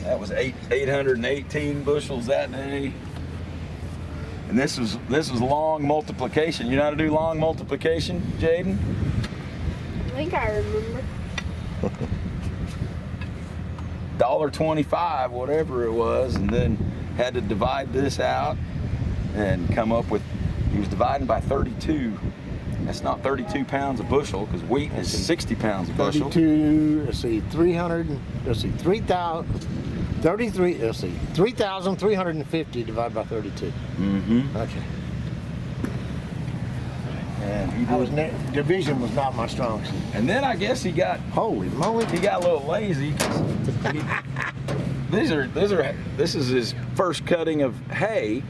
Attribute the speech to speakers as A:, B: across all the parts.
A: That was 818 bushels that day. And this was long multiplication. You know how to do long multiplication, Jaden?
B: I think I remember.
A: $1.25, whatever it was, and then had to divide this out and come up with, he was dividing by 32. That's not 32 pounds a bushel, because wheat is 60 pounds a bushel.
C: 32, let's see, 300, let's see, 3,350 divided by 32.
A: Mm-hmm.
C: Okay.
A: And
C: division was not my strong suit.
A: And then I guess he got,
C: Holy moly.
A: he got a little lazy. This is his first cutting of hay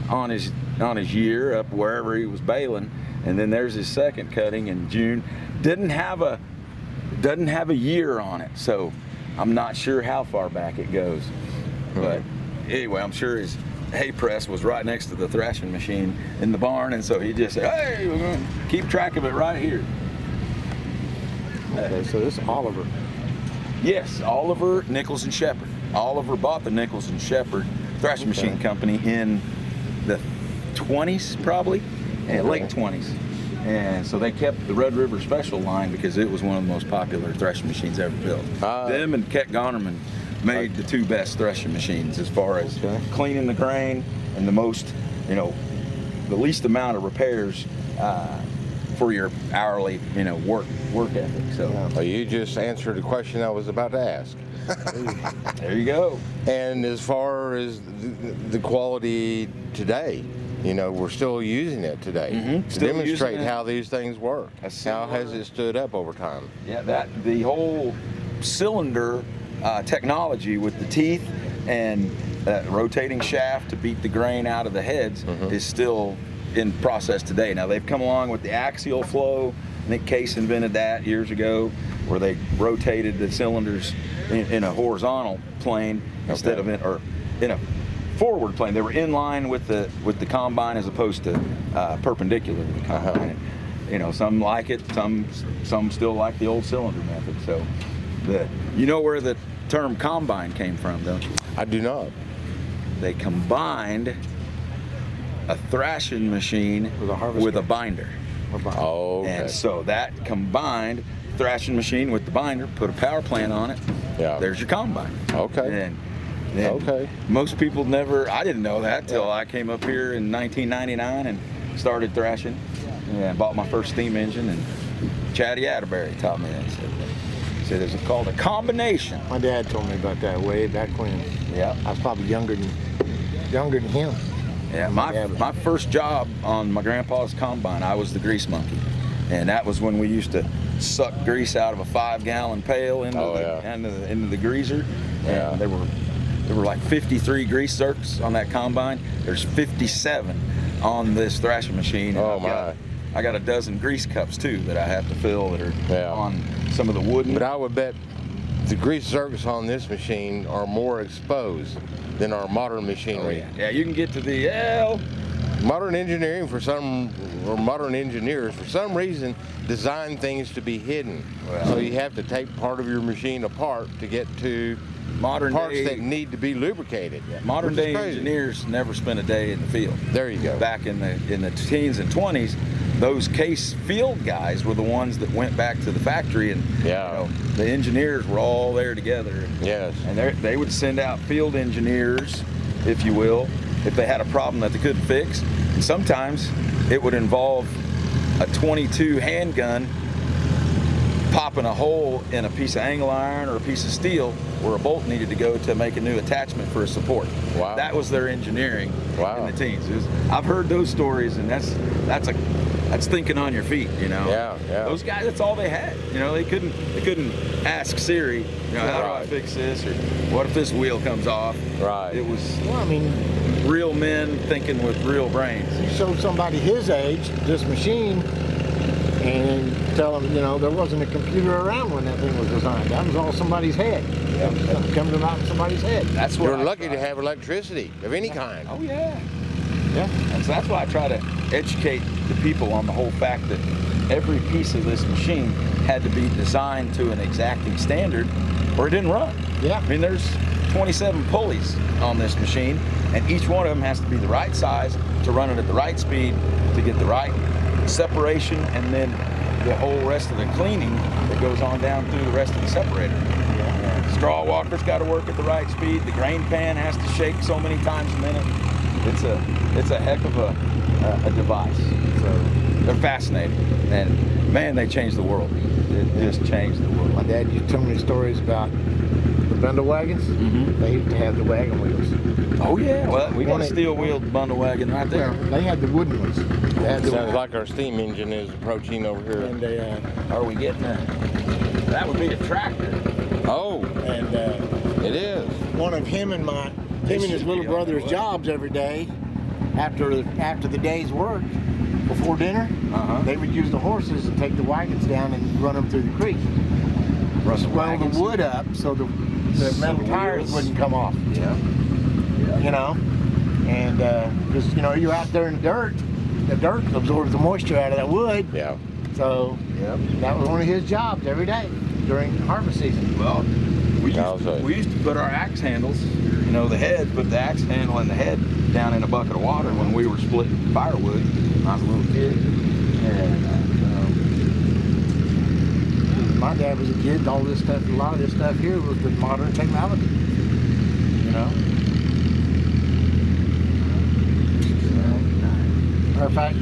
A: on his year up wherever he was baling, and then there's his second cutting in June. Doesn't have a year on it, so I'm not sure how far back it goes. But anyway, I'm sure his hay press was right next to the threshing machine in the barn, and so he just said, "Hey, we're going to keep track of it right here."
C: Okay, so this is Oliver.
A: Yes, Oliver, Nichols and Shepherd. Oliver bought the Nichols and Shepherd threshing machine company in the 20s, probably, and late 20s. And so they kept the Red River Special line because it was one of the most popular threshing machines ever built. Them and Keck Gonerman made the two best threshing machines as far as cleaning the grain and the most, the least amount of repairs for your hourly, work ethic. So
D: Well, you just answered the question I was about to ask.
A: there you go.
D: And as far as the quality today, we're still using it today to
A: Still
D: demonstrate
A: using it.
D: how these things work. How has it stood up over time?
A: Yeah, the whole cylinder technology with the teeth and rotating shaft to beat the grain out of the heads is still in process today. Now they've come along with the axial flow. Nick Case invented that years ago, where they rotated the cylinders in a horizontal plane instead of in a forward plane. They were in line with the combine as opposed to perpendicular to the combine. Some like it, some still like the old cylinder method. So you know where the term combine came from, don't you?
D: I do not.
A: They combined a thrashing machine with a binder.
D: Oh, okay.
A: And so that combined thrashing machine with the binder, put a power plant on it. Yeah. There's your combine.
D: Okay.
A: And most people I didn't know that till I came up here in 1999 and started thrashing. And bought my first steam engine, and Chatty Atterbury taught me that. He said it's called a combination.
C: My dad told me about that way back when.
A: Yeah.
C: I was probably younger than him.
A: Yeah, my first job on my grandpa's combine, I was the grease monkey. And that was when we used to suck grease out of a 5-gallon pail into the greaser. And there were like 53 grease zerks on that combine. There's 57 on this thrashing machine. I got a dozen grease cups too that I have to fill that are on some of the wooden.
D: But I would bet the grease zerks on this machine are more exposed than our modern machinery.
A: Yeah, you can get to the
D: modern engineers for some reason design things to be hidden. So you have to take part of your machine apart to get to parts that need to be lubricated.
A: Yeah, modern day engineers never spent a day in the field.
D: There you go.
A: Back in the teens and 20s, those case field guys were the ones that went back to the factory, and the engineers were all there together. And they would send out field engineers, if you will, if they had a problem that they couldn't fix. And sometimes it would involve a .22 handgun popping a hole in a piece of angle iron or a piece of steel where a bolt needed to go to make a new attachment for a support.
D: Wow.
A: That was their engineering in the teens. I've heard those stories, and that's thinking on your feet,
D: Yeah.
A: Those guys, that's all they had. They couldn't ask Siri, how do I fix this, or what if this wheel comes off?
D: Right.
A: It was real men thinking with real brains.
C: You showed somebody his age this machine and tell them, there wasn't a computer around when that thing was designed. That was all somebody's head. Coming out of somebody's head.
A: That's what
D: you're lucky to have electricity of any kind.
A: Oh yeah. And so that's why I try to educate the people on the whole fact that every piece of this machine had to be designed to an exacting standard or it didn't run.
C: Yeah.
A: There's 27 pulleys on this machine, and each one of them has to be the right size to run it at the right speed to get the right separation, and then the whole rest of the cleaning that goes on down through the rest of the separator. Straw walker's got to work at the right speed. The grain pan has to shake so many times a minute. It's a heck of a device. So they're fascinating, and man, they changed the world. It just changed the world.
C: My dad used to tell me stories about the bundle wagons. They used to have the wagon wheels.
A: Oh yeah, well we got a steel-wheeled bundle wagon right there.
C: Well, they had the wooden ones. They had the
D: Sounds like our steam engine is approaching over here.
C: and they,
A: Are we getting a? That would be a tractor.
D: Oh,
C: and
D: it is.
C: one of him and his little brother's jobs every day after the day's work before dinner, they would use the horses and take the wagons down and run them through the creek. Swell the wood up so the metal tires
A: wheels
C: wouldn't come off.
A: Yeah.
C: You know, and because you're out there in the dirt absorbs the moisture out of that wood.
D: Yeah.
C: So that was one of his jobs every day during harvest season.
A: Well, we used to put our axe handles, the head, put the axe handle and the head down in a bucket of water when we were splitting firewood when I was a little kid. And
C: my dad was a kid, all this stuff, a lot of this stuff here was the modern technology. Matter of fact,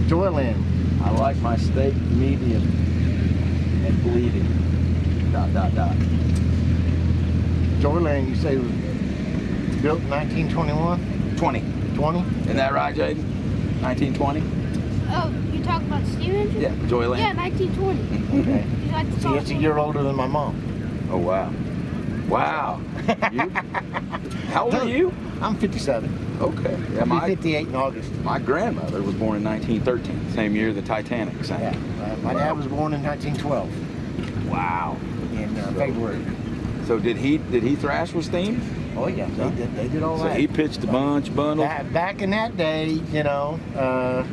C: Joyland.
A: I like my steak medium and bleeding. ...
C: Joyland, you say was built in 1921?
A: 20.
C: 20?
A: Isn't that right, Jaden? 1920?
B: Oh, you talking about the steam engine?
A: Yeah, Joyland.
B: Yeah, 1920.
C: Okay.
B: You like the
C: See,
B: song?
C: it's a year older than my mom.
A: Oh, wow. Wow. You? How old are you?
C: I'm 57.
A: Okay. Yeah,
C: I'll be 58 in August.
A: my grandmother was born in 1913, same year the Titanic sank.
C: Yeah. My dad was born in 1912
A: Wow.
C: in February.
A: So did he thrash with steam?
C: Oh yeah, they did all
A: So
C: that.
A: he pitched a bunch, bundled.
C: Back in that day, the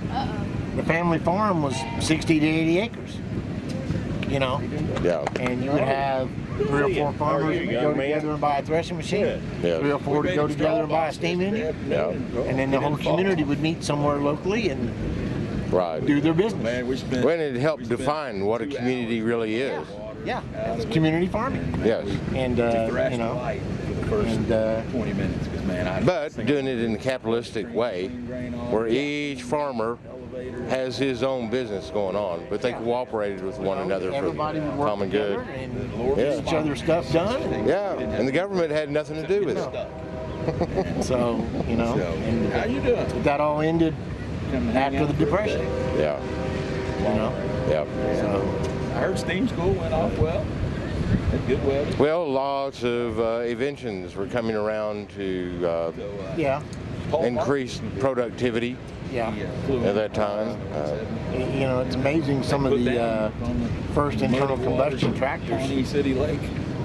C: family farm was 60 to 80 acres.
D: Yeah.
C: And you would have 3 or 4 farmers who would go together and buy a threshing machine.
D: Yeah.
C: 3 or 4 to go together and buy a steam engine.
D: Yeah.
C: And then the whole community would meet somewhere locally and
D: Right.
C: do their business.
A: Man, we spent.
D: When it helped define what a community really is.
C: Yeah, it's community farming.
D: Yes.
C: And
A: Thrash light for the first 20 minutes, because man,
D: But doing it in a capitalistic way, where each farmer has his own business going on, but they cooperated with one another for
C: everybody would work
D: common
C: together
D: good.
C: and
D: Yeah.
C: get each other's stuff done.
D: Yeah, and the government had nothing to do with it.
C: So, and
A: how you doing?
C: that all ended after the Depression.
D: Yeah, yeah.
C: So,
A: I heard steam school went off well. Had good weather.
D: Well, lots of inventions were coming around to
C: yeah,
D: increase productivity
C: yeah.
D: at that time.
C: It's amazing some of the first internal combustion tractors.
A: Pawnee City Lake.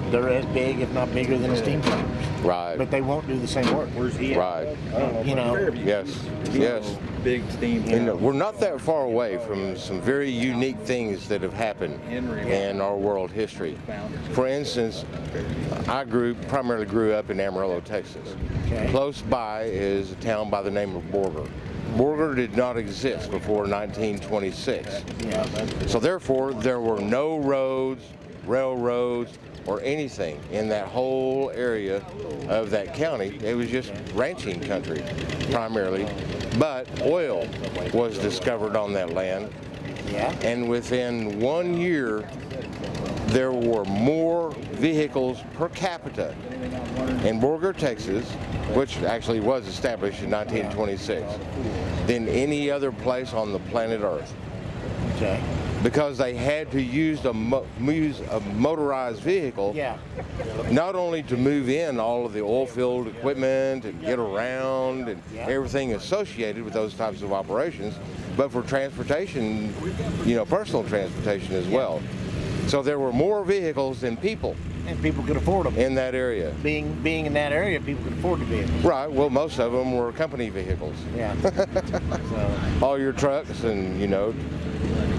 C: They're as big, if not bigger, than a steam tractor,
D: Right,
C: but they won't do the same work.
D: right. Yes, yes.
A: Big steam.
D: And we're not that far away from some very unique things that have happened in our world history. For instance, I primarily grew up in Amarillo, Texas.
C: Okay.
D: Close by is a town by the name of Borger. Borger did not exist before 1926. So therefore, there were no roads, railroads, or anything in that whole area of that county. It was just ranching country, primarily. But oil was discovered on that land.
C: Yeah.
D: And within 1 year, there were more vehicles per capita in Borger, Texas, which actually was established in 1926, than any other place on the planet Earth.
C: Okay.
D: Because they had to use a motorized vehicle, not only to move in all of the oil field equipment and get around and everything associated with those types of operations, but for transportation, personal transportation as well. So there were more vehicles than people.
C: And people could afford them.
D: In that area.
C: Being in that area, people could afford the vehicles.
D: Right, well, most of them were company vehicles.
C: Yeah.
D: All your trucks and,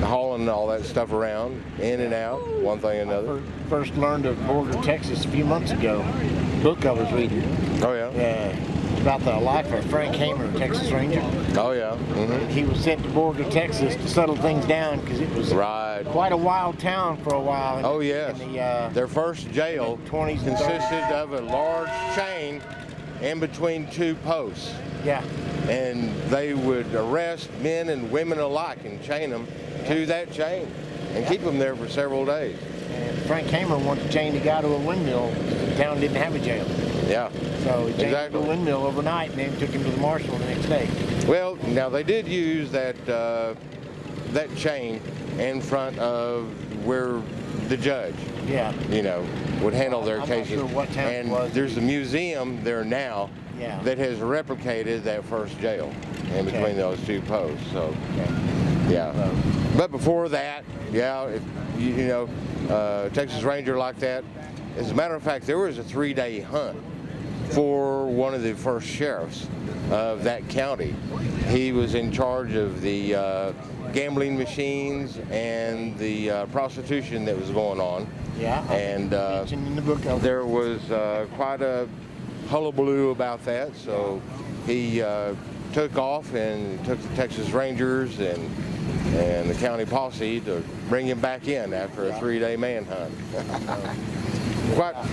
D: hauling all that stuff around, in and out, one thing and another.
C: First learned of Borger, Texas a few months ago. Book I was reading.
D: Oh yeah.
C: About the life of Frank Hamer, Texas Ranger.
D: Oh yeah. Mm-hmm.
C: He was sent to Borger, Texas to settle things down because it was
D: Right.
C: quite a wild town for a while.
D: Oh yes. Their first jail
C: 20s and
D: consisted of a large chain in between two posts.
C: Yeah.
D: And they would arrest men and women alike and chain them to that chain and keep them there for several days.
C: And Frank Hamer once chained a guy to a windmill. The town didn't have a jail.
D: Yeah.
C: So he chained him to
D: Exactly.
C: a windmill overnight and then took him to the marshal the next day.
D: Well, now they did use that chain in front of where the judge,
C: Yeah.
D: would handle their
C: I'm not
D: cases.
C: sure what town it
D: And
C: was.
D: there's a museum there now
C: Yeah.
D: that has replicated that first jail in between
C: Okay.
D: those two posts. So,
C: Okay.
D: yeah. But before that, if Texas Ranger like that. As a matter of fact, there was a 3-day hunt for one of the first sheriffs of that county. He was in charge of the gambling machines and the prostitution that was going on.
C: Yeah.
D: And
C: Mentioned in the book of
D: there was quite a hullabaloo about that, so he took off and took the Texas Rangers and the county posse to bring him back in after a 3-day manhunt.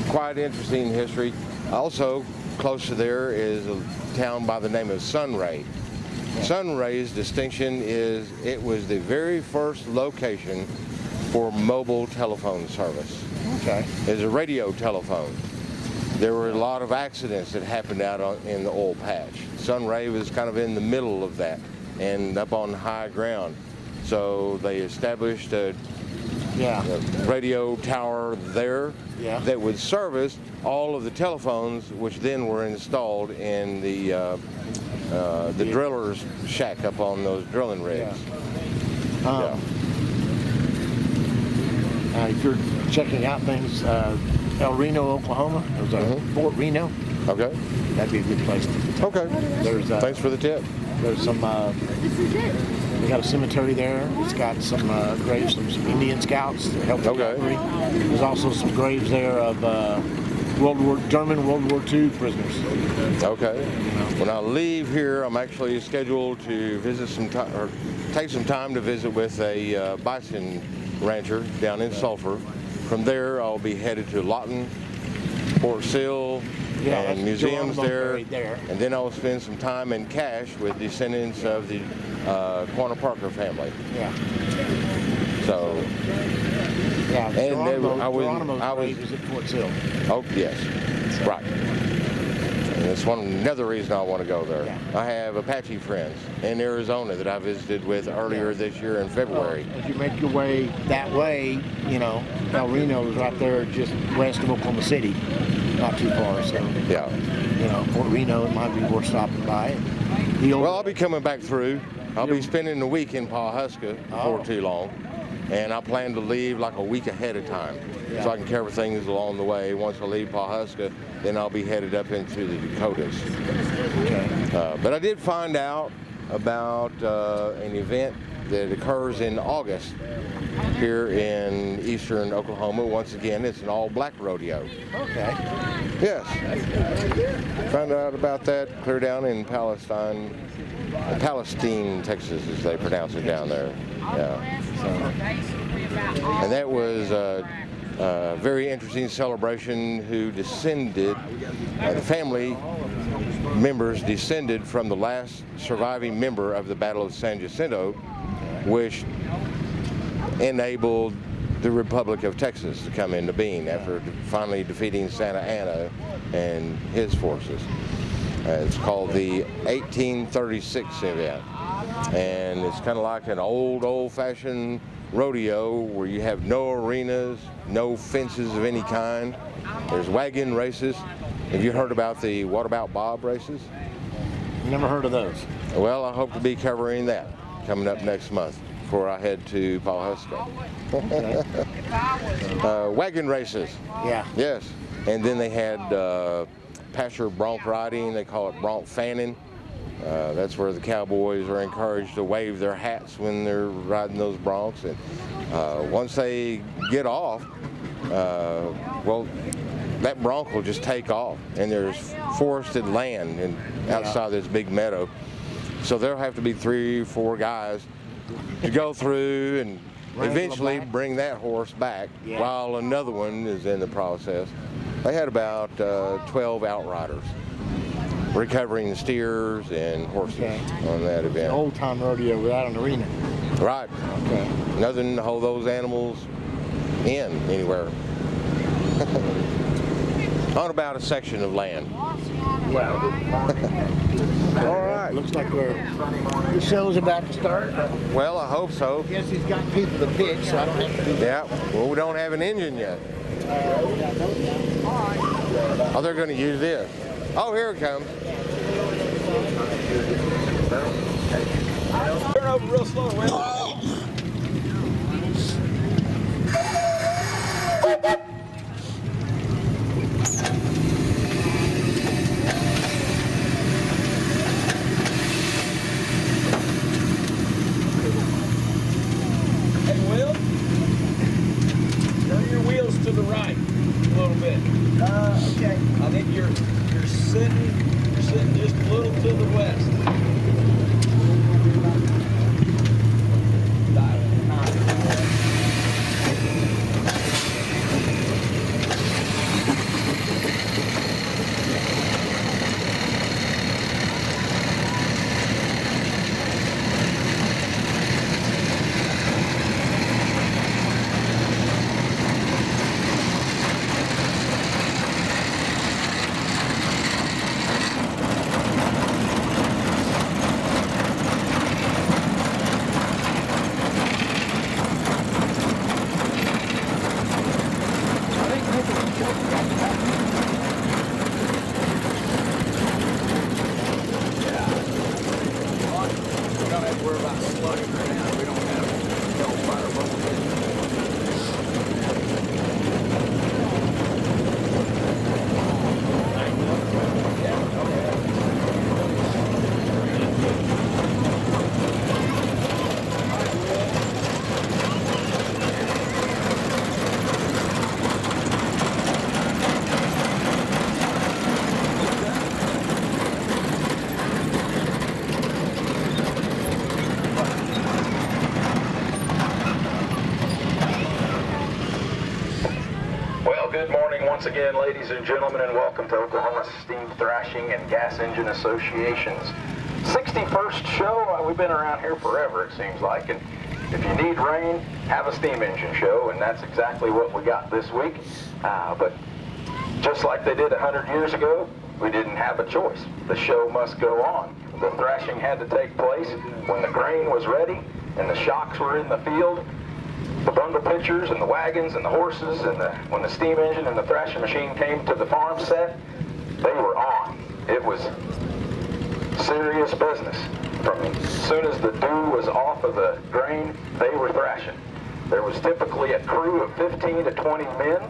D: Quite interesting history. Also, close to there is a town by the name of Sunray. Sunray's distinction is it was the very first location for mobile telephone service.
C: Okay.
D: It's a radio telephone. There were a lot of accidents that happened out in the oil patch. Sunray was kind of in the middle of that and up on high ground. So they established a radio tower there that would service all of the telephones, which then were installed in the driller's shack up on those drilling rigs.
C: If you're checking out things, El Reno, Oklahoma, there's Fort Reno.
D: Okay.
C: That'd be a good place to.
D: Okay.
C: There's
D: Thanks for the tip.
C: There's some.
B: This is it.
C: We got a cemetery there. It's got some graves from some Indian scouts that helped the cavalry. There's also some graves there of German World War II prisoners.
D: Okay. When I leave here, I'm actually scheduled to visit take some time to visit with a bison rancher down in Sulphur. From there, I'll be headed to Lawton, Fort Sill, and museums there. And then I'll spend some time in Cache with descendants of the Quanah Parker family.
C: Yeah.
D: So.
C: Yeah.
D: And I was
C: at Fort Sill.
D: Oh yes, right. And that's another reason I want to go there.
C: Yeah.
D: I have Apache friends in Arizona that I visited with earlier this year in February.
C: As you make your way that way, El Reno is right there just west of Oklahoma City, not too far. So
D: Yeah.
C: Fort Reno, it might be worth stopping by.
D: Well, I'll be coming back through. I'll be spending the week in Pawhuska before too long. And I plan to leave like a week ahead of time so I can cover things along the way. Once I leave Pawhuska, then I'll be headed up into the Dakotas.
C: Okay.
D: But I did find out about an event that occurs in August here in eastern Oklahoma. Once again, it's an all-black rodeo.
C: Okay.
D: Yes. Found out about that clear down in Palestine, Texas, as they pronounce it down there. Yeah. And that was a very interesting celebration who descended, the family members descended from the last surviving member of the Battle of San Jacinto, which enabled the Republic of Texas to come into being after finally defeating Santa Anna and his forces. It's called the 1836 event, and it's kind of like an old-fashioned rodeo where you have no arenas, no fences of any kind. There's wagon races. Have you heard about the What About Bob races?
C: Never heard of those.
D: Well, I hope to be covering that coming up next month before I head to Pawhuska. Wagon races.
C: Yeah.
D: Yes. And then they had pasture bronc riding. They call it bronc fanning. That's where the cowboys are encouraged to wave their hats when they're riding those broncs. And once they get off, well, that bronc will just take off, and there's forested land outside this big meadow. So there'll have to be 3 or 4 guys to go through and eventually bring that horse back while another one is in the process. They had about 12 outriders recovering steers and horses on that event.
C: An old-time rodeo without an arena.
D: Right.
C: Okay.
D: Nothing to hold those animals in anywhere. On about a section of land.
C: All right. Looks like the show's about to start.
D: Well, I hope so.
C: I guess he's got people to pitch, so I don't have to do that.
D: Yeah. Well, we don't have an engine yet. Oh, they're going to use this. Oh, here it comes.
A: Turn over real slow, Will. Hey, Will. Turn your wheels to the right a little bit.
C: Okay.
A: I think you're sitting just a little to the west.
E: Once again, ladies and gentlemen, and welcome to Oklahoma Steam Thrashing and Gas Engine Association's 61st show. We've been around here forever, it seems like, and if you need rain, have a steam engine show, and that's exactly what we got this week. But just like they did 100 years ago, we didn't have a choice. The show must go on. The thrashing had to take place when the grain was ready and the shocks were in the field. The bundle pitchers and the wagons and the horses and when the steam engine and the thrashing machine came to the farm set, they were on. It was serious business. From as soon as the dew was off of the grain, they were thrashing. There was typically a crew of 15 to 20 men,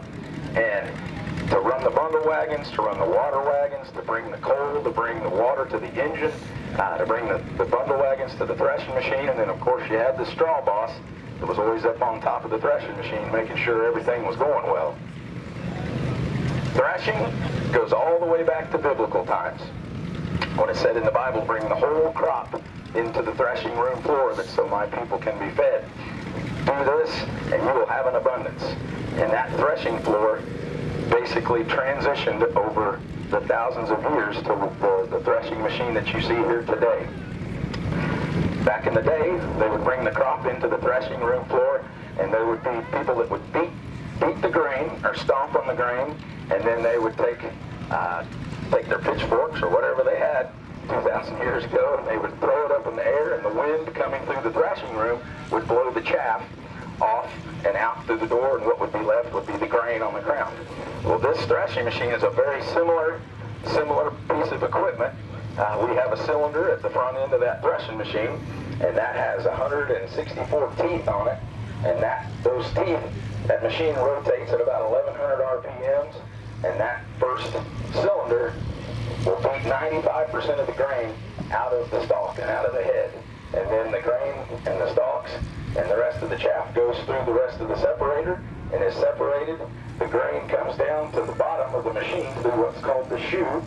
E: and to run the bundle wagons, to run the water wagons, to bring the coal, to bring the water to the engine, to bring the bundle wagons to the thrashing machine, and then of course you had the straw boss that was always up on top of the threshing machine making sure everything was going well. Thrashing goes all the way back to biblical times, when it said in the Bible, bring the whole crop into the threshing room floor that so my people can be fed. Do this and you will have an abundance. And that threshing floor basically transitioned over the thousands of years to the threshing machine that you see here today. Back in the day, they would bring the crop into the threshing room floor, and there would be people that would beat the grain or stomp on the grain, and then they would take their pitchforks or whatever they had 2,000 years ago, and they would throw it up in the air, and the wind coming through the threshing room would blow the chaff off and out through the door, and what would be left would be the grain on the ground. Well, this threshing machine is a very similar piece of equipment. We have a cylinder at the front end of that threshing machine, and that has 164 teeth on it, and those teeth, that machine rotates at about 1,100 RPMs, and that first cylinder will beat 95% of the grain out of the stalk and out of the head. And then the grain and the stalks and the rest of the chaff goes through the rest of the separator and is separated. The grain comes down to the bottom of the machine through what's called the shoe,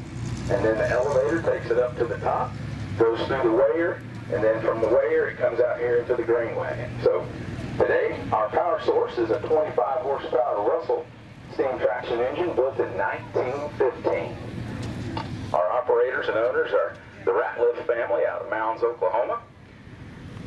E: and then the elevator takes it up to the top, goes through the weigher, and then from the weigher it comes out here into the grain wagon. So today our power source is a 25 horsepower Russell steam traction engine built in 1915. Our operators and owners are the Ratliff family out of Mounds, Oklahoma.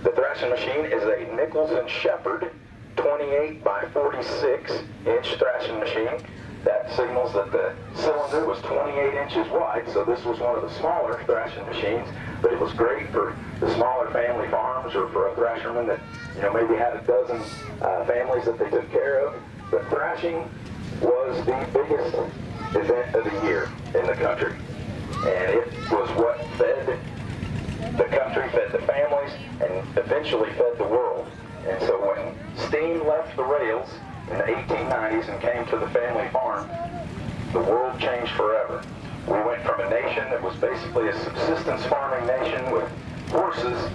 E: The threshing machine is a Nichols and Shepherd 28 by 46 inch threshing machine. That signals that the cylinder was 28 inches wide, so this was one of the smaller threshing machines, but it was great for the smaller family farms or for a thresherman that, maybe had a dozen families that they took care of. But threshing was the biggest event of the year in the country, and it was what fed the country, fed the families, and eventually fed the world. And so when steam left the rails in the 1890s and came to the family farm, the world changed forever. We went from a nation that was basically a subsistence farming nation with horses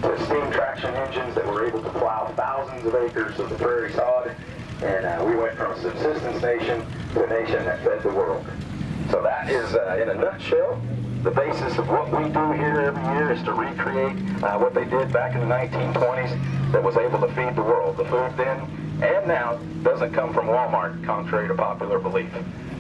E: to steam traction engines that were able to plow thousands of acres of the prairie sod. And we went from a subsistence nation to a nation that fed the world. So that is, in a nutshell, the basis of what we do here every year is to recreate what they did back in the 1920s that was able to feed the world. The food then and now doesn't come from Walmart, contrary to popular belief.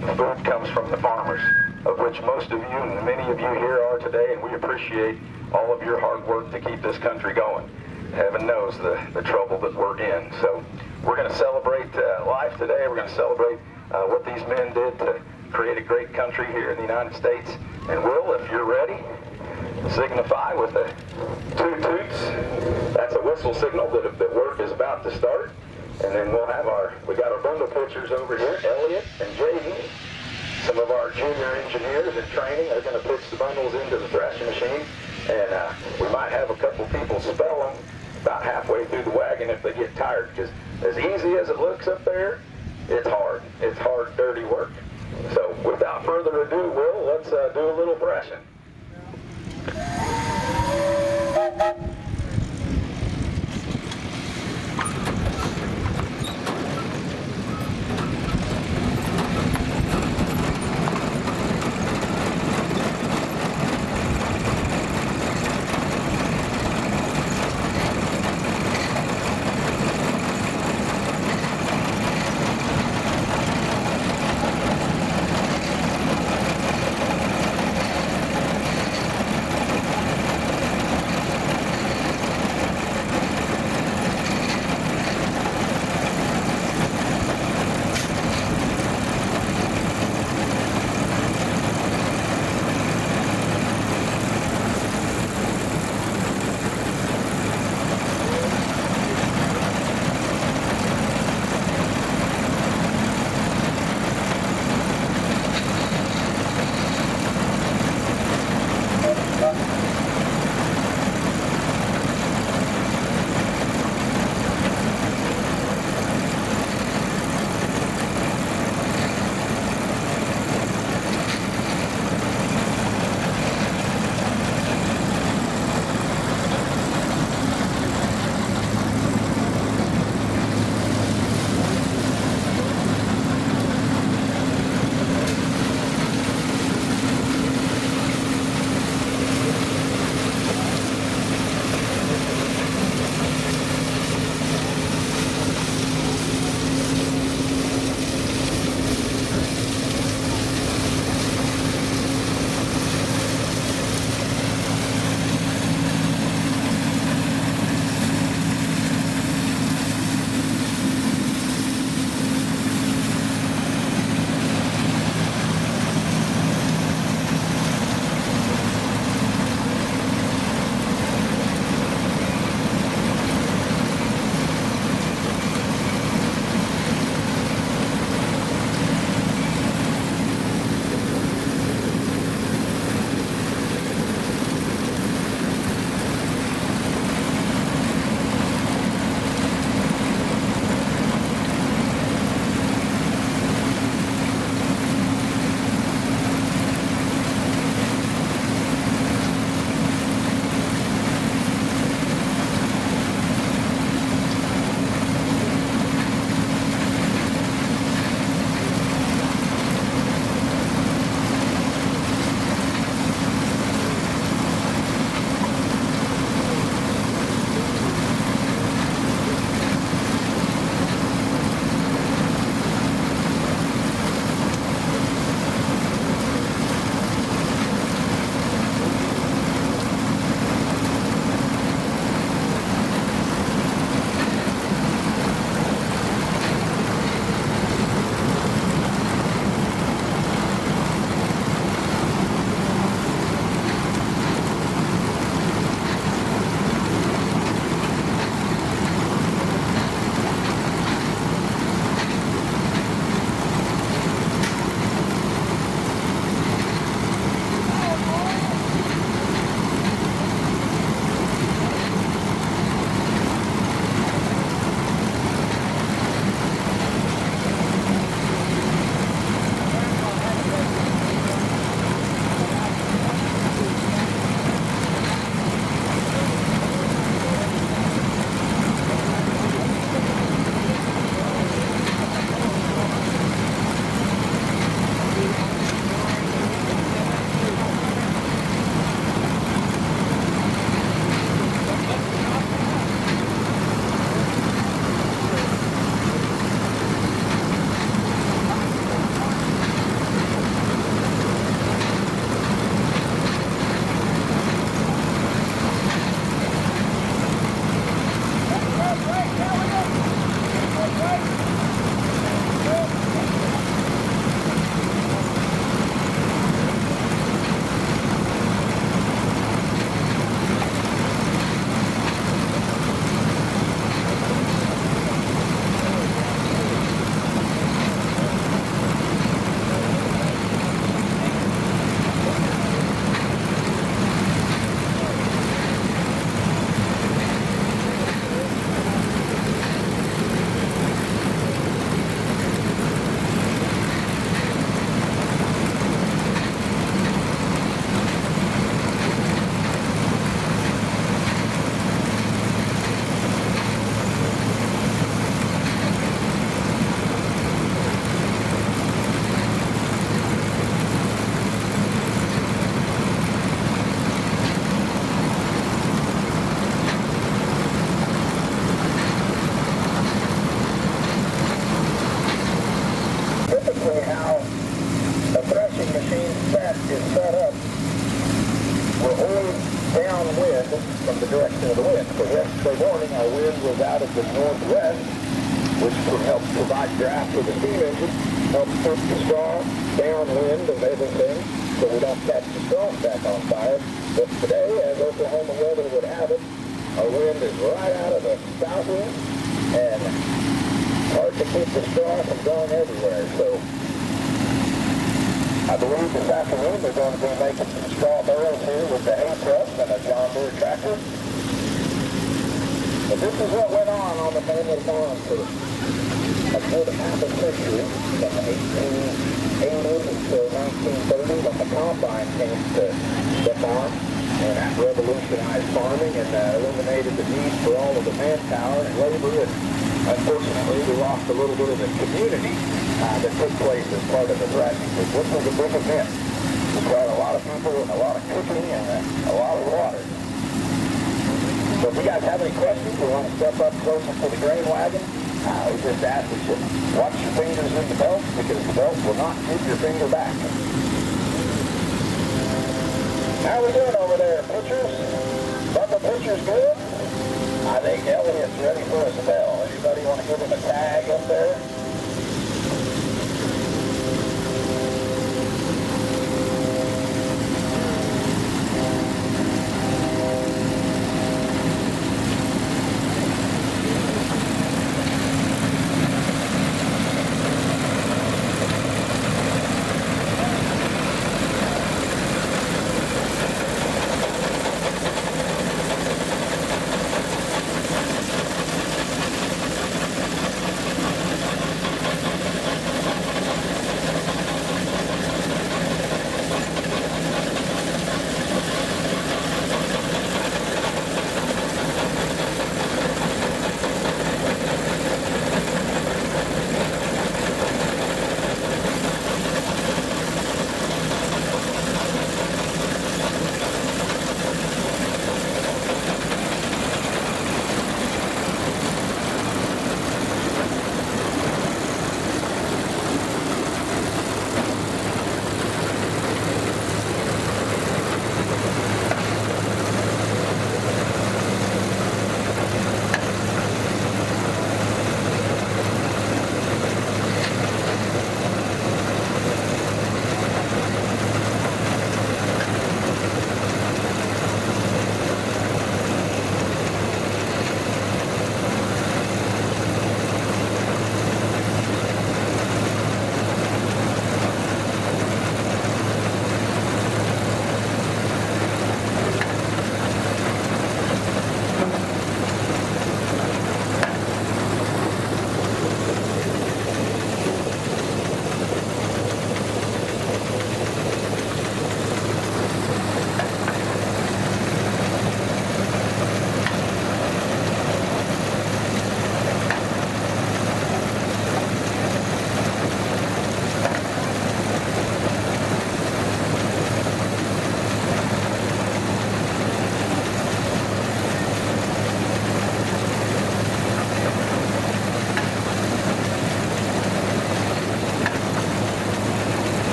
E: The food comes from the farmers, of which most of you and many of you here are today, and we appreciate all of your hard work to keep this country going. Heaven knows the trouble that we're in. So we're going to celebrate life today. We're going to celebrate what these men did to create a great country here in the United States. And Will, if you're ready, signify with the 2 toots. That's a whistle signal that work is about to start. And then we got our bundle pitchers over here, Elliot and Jaden. Some of our junior engineers in training are going to pitch the bundles into the threshing machine. And we might have a couple people spell them about halfway through the wagon if they get tired, because as easy as it looks up there, it's hard. It's hard, dirty work. So without further ado, Will, let's do a little threshing. which helps provide draft for the steam engine, helps push the straw downwind of everything so we don't catch the straw stack on fire. But today, as Oklahoma weather would have it, our wind is right out of the south wind and hard to keep the straw from going everywhere. So I believe this afternoon they're going to be making some straw bales here with the hay press and a John Deere tractor. But this is what went on the family farm for a good half a century, from the 1880s until 1930 when the combine came to the farm. And that revolutionized farming and eliminated the need for all of the manpower and labor. And unfortunately, we lost a little bit of the community that took place as part of the threshing. This was a big event. It brought a lot of people and a lot of cooking and a lot of water. So if you guys have any questions or want to step up closer to the grain wagon, we just ask that you watch your fingers in the belt because the belt will not give your finger back. How we doing over there, pitchers? Thought the pitcher's good? I think Elliot's ready for a spell. Anybody want to give him a tag up there?